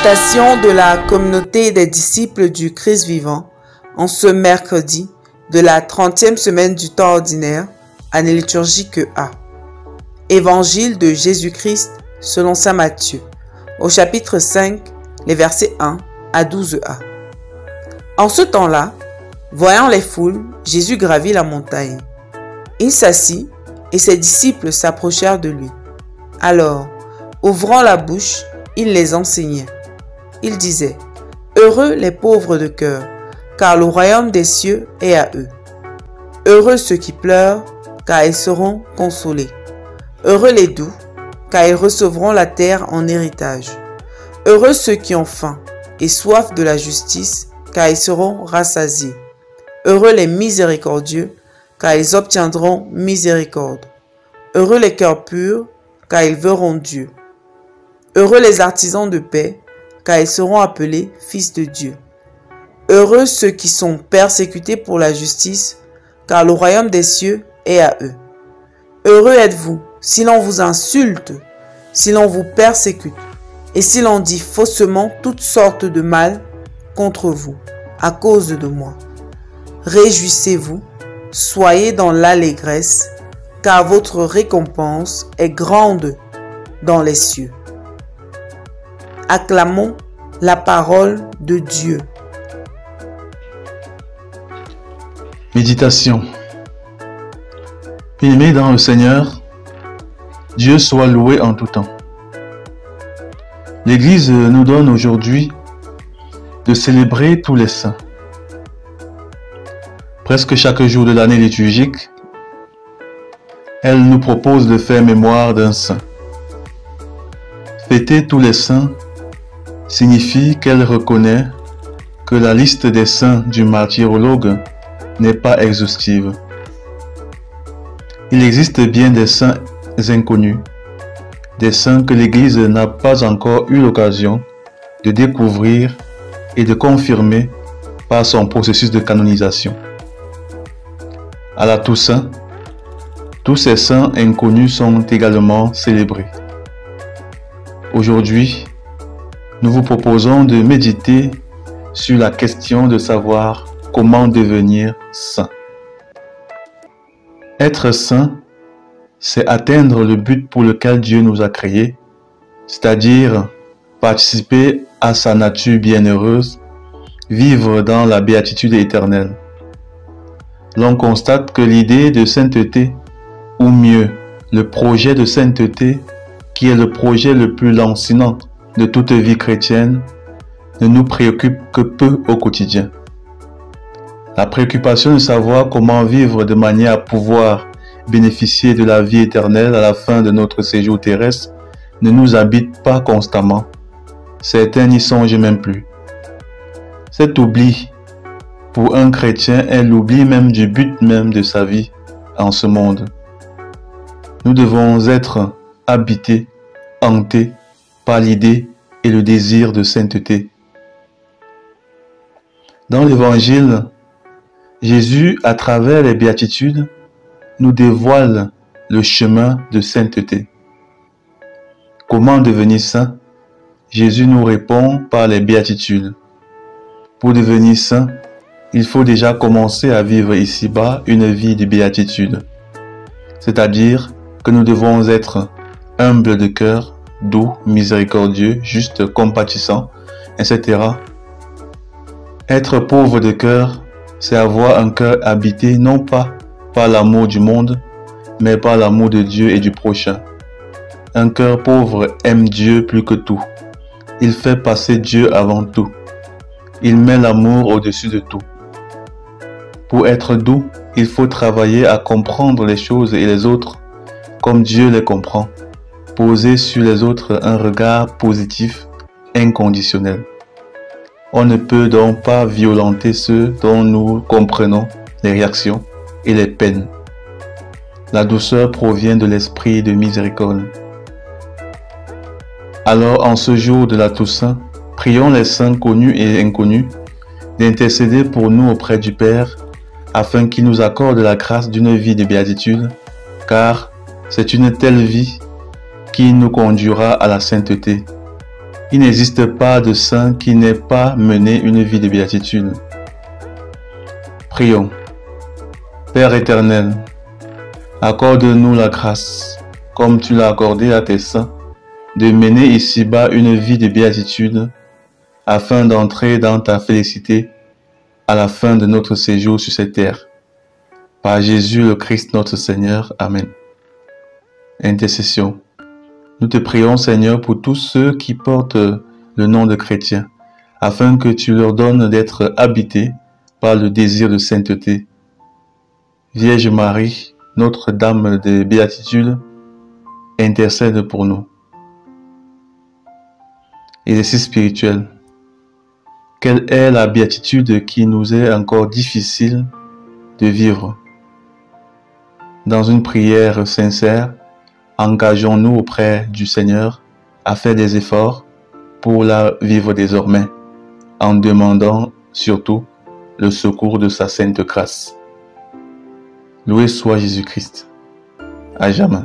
Méditation de la communauté des disciples du Christ vivant en ce mercredi de la 30e semaine du temps ordinaire, année liturgique A. Évangile de Jésus-Christ selon saint Matthieu, au chapitre 5, les versets 1 à 12a. En ce temps-là, voyant les foules, Jésus gravit la montagne. Il s'assit et ses disciples s'approchèrent de lui. Alors, ouvrant la bouche, il les enseignait. Il disait, « Heureux les pauvres de cœur, car le royaume des cieux est à eux. Heureux ceux qui pleurent, car ils seront consolés. Heureux les doux, car ils recevront la terre en héritage. Heureux ceux qui ont faim et soif de la justice, car ils seront rassasiés. Heureux les miséricordieux, car ils obtiendront miséricorde. Heureux les cœurs purs, car ils verront Dieu. Heureux les artisans de paix, car ils seront appelés fils de Dieu. Heureux ceux qui sont persécutés pour la justice, car le royaume des cieux est à eux. Heureux êtes-vous si l'on vous insulte, si l'on vous persécute, et si l'on dit faussement toutes sortes de mal contre vous, à cause de moi. Réjouissez-vous, soyez dans l'allégresse, car votre récompense est grande dans les cieux. Acclamons la parole de Dieu. Méditation. Bien-aimés dans le Seigneur, Dieu soit loué en tout temps. L'Église nous donne aujourd'hui de célébrer tous les saints. Presque chaque jour de l'année liturgique, elle nous propose de faire mémoire d'un saint. Fêter tous les saints signifie qu'elle reconnaît que la liste des saints du martyrologue n'est pas exhaustive. Il existe bien des saints inconnus, des saints que l'Église n'a pas encore eu l'occasion de découvrir et de confirmer par son processus de canonisation. À la Toussaint, tous ces saints inconnus sont également célébrés. Aujourd'hui, nous vous proposons de méditer sur la question de savoir comment devenir saint. Être saint, c'est atteindre le but pour lequel Dieu nous a créés, c'est-à-dire participer à sa nature bienheureuse, vivre dans la béatitude éternelle. L'on constate que l'idée de sainteté, ou mieux, le projet de sainteté, qui est le projet le plus lancinant de toute vie chrétienne, ne nous préoccupe que peu au quotidien. La préoccupation de savoir comment vivre de manière à pouvoir bénéficier de la vie éternelle à la fin de notre séjour terrestre ne nous habite pas constamment. Certains n'y songent même plus. Cet oubli, pour un chrétien, est l'oubli même du but même de sa vie en ce monde. Nous devons être habités, hantés par l'idée et le désir de sainteté. Dans l'Évangile, Jésus, à travers les béatitudes, nous dévoile le chemin de sainteté. Comment devenir saint? Jésus nous répond par les béatitudes. Pour devenir saint, il faut déjà commencer à vivre ici-bas une vie de béatitude. C'est-à-dire que nous devons être humbles de cœur, doux, miséricordieux, juste, compatissant, etc. Être pauvre de cœur, c'est avoir un cœur habité non pas par l'amour du monde, mais par l'amour de Dieu et du prochain. Un cœur pauvre aime Dieu plus que tout. Il fait passer Dieu avant tout. Il met l'amour au-dessus de tout. Pour être doux, il faut travailler à comprendre les choses et les autres comme Dieu les comprend. Poser sur les autres un regard positif, inconditionnel. On ne peut donc pas violenter ceux dont nous comprenons les réactions et les peines. La douceur provient de l'esprit de miséricorde. Alors, en ce jour de la Toussaint, prions les saints connus et inconnus d'intercéder pour nous auprès du Père afin qu'il nous accorde la grâce d'une vie de béatitude, car c'est une telle vie qui nous conduira à la sainteté. Il n'existe pas de saint qui n'ait pas mené une vie de béatitude. Prions. Père éternel, accorde-nous la grâce, comme tu l'as accordé à tes saints, de mener ici-bas une vie de béatitude, afin d'entrer dans ta félicité à la fin de notre séjour sur cette terre. Par Jésus le Christ notre Seigneur. Amen. Intercession. Nous te prions, Seigneur, pour tous ceux qui portent le nom de chrétien, afin que tu leur donnes d'être habités par le désir de sainteté. Vierge Marie, Notre-Dame de béatitude, intercède pour nous. Exercice spirituel. Quelle est la béatitude qui nous est encore difficile de vivre? Dans une prière sincère, engageons-nous auprès du Seigneur à faire des efforts pour la vivre désormais, en demandant surtout le secours de sa sainte grâce. Loué soit Jésus-Christ. À jamais.